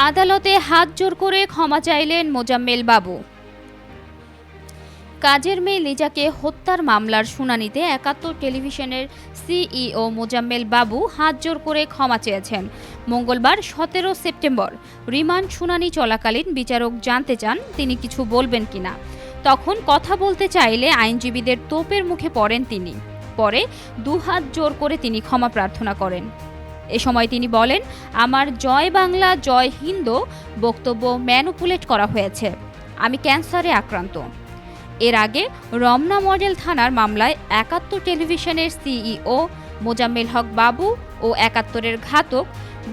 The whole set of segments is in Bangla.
আদালতে হাত জোর করে ক্ষমা চাইলেন মোজাম্মেল বাবু। কাজের মেয়ে লিজাকে হত্যার মামলার শুনানিতে ৭১ টেলিভিশনের সিইও মোজাম্মেল বাবু হাত জোর করে ক্ষমা চেয়েছেন। মঙ্গলবার ১৭ সেপ্টেম্বর রিমান্ড শুনানি চলাকালীন বিচারক জানতে চান তিনি কিছু বলবেন কিনা। তখন কথা বলতে চাইলে আইনজীবীদের তোপের মুখে পড়েন তিনি। পরে দুহাত জোর করে তিনি ক্ষমা প্রার্থনা করেন। এ সময় তিনি বলেন, আমার জয় বাংলা জয় হিন্দ বক্তব্য ম্যানুপুলেট করা হয়েছে। আমি ক্যান্সারে আক্রান্ত। এর আগে রমনা মডেল থানার মামলায় ৭১ টেলিভিশনের সিইও মোজাম্মেল হক বাবু ও ৭১-এর ঘাতক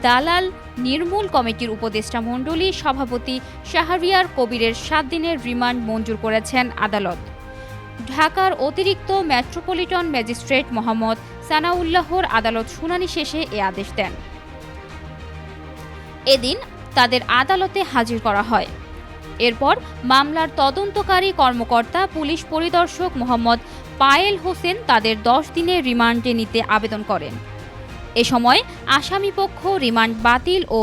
দালাল নির্মূল কমিটির উপদেষ্টা মণ্ডলী সভাপতি শাহরিয়ার কবিরের ৭ দিনের রিমান্ড মঞ্জুর করেছেন আদালত। ঢাকার অতিরিক্ত মেট্রোপলিটন ম্যাজিস্ট্রেট মোহাম্মদ সানাউল্লাহর আদালত শুনানি শেষে এ আদেশ দেন। এদিন তাদের আদালতে হাজির করা হয়। এরপর মামলার তদন্তকারী কর্মকর্তা পুলিশ পরিদর্শক মোহাম্মদ পায়েল হোসেন তাদের ১০ দিনের রিমান্ডে নিতে আবেদন করেন। এ সময় আসামিপক্ষ রিমান্ড বাতিল ও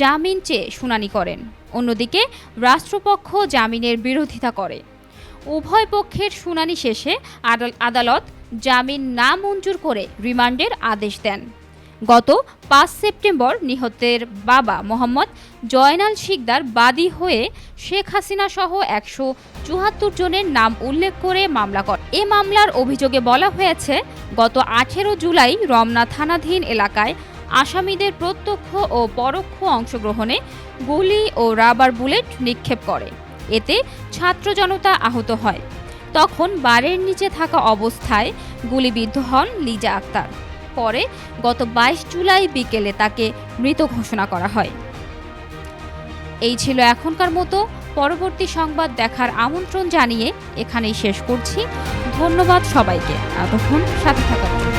জামিন চেয়ে শুনানি করেন। অন্যদিকে রাষ্ট্রপক্ষ জামিনের বিরোধিতা করে। উভয় পক্ষের শুনানি শেষে আদালত জামিন না মঞ্জুর করে রিমান্ডের আদেশ দেন। গত ৫ সেপ্টেম্বর নিহতের বাবা মোহাম্মদ জয়নাল শিকদার বাদী হয়ে শেখ হাসিনা সহ ১৭৪ জনের নাম উল্লেখ করে মামলা করেন। এ মামলার অভিযোগে বলা হয়েছে, গত ১৮ জুলাই রমনা থানাধীন এলাকায় আসামিদের প্রত্যক্ষ ও পরোক্ষ অংশগ্রহণে গুলি ও রাবার বুলেট নিক্ষেপ করে। এতে ছাত্র জনতা আহত হয়। তখন বারের নিচে থাকা অবস্থায় গুলিবিদ্ধ হন লিজা আক্তার। পরে গত ২২ জুলাই বিকেলে তাকে মৃত ঘোষণা করা হয়। এই ছিল এখনকার মতো। পরবর্তী সংবাদ দেখার আমন্ত্রণ জানিয়ে এখানেই শেষ করছি। ধন্যবাদ সবাইকে এতক্ষণ সাথে থাকার জন্য।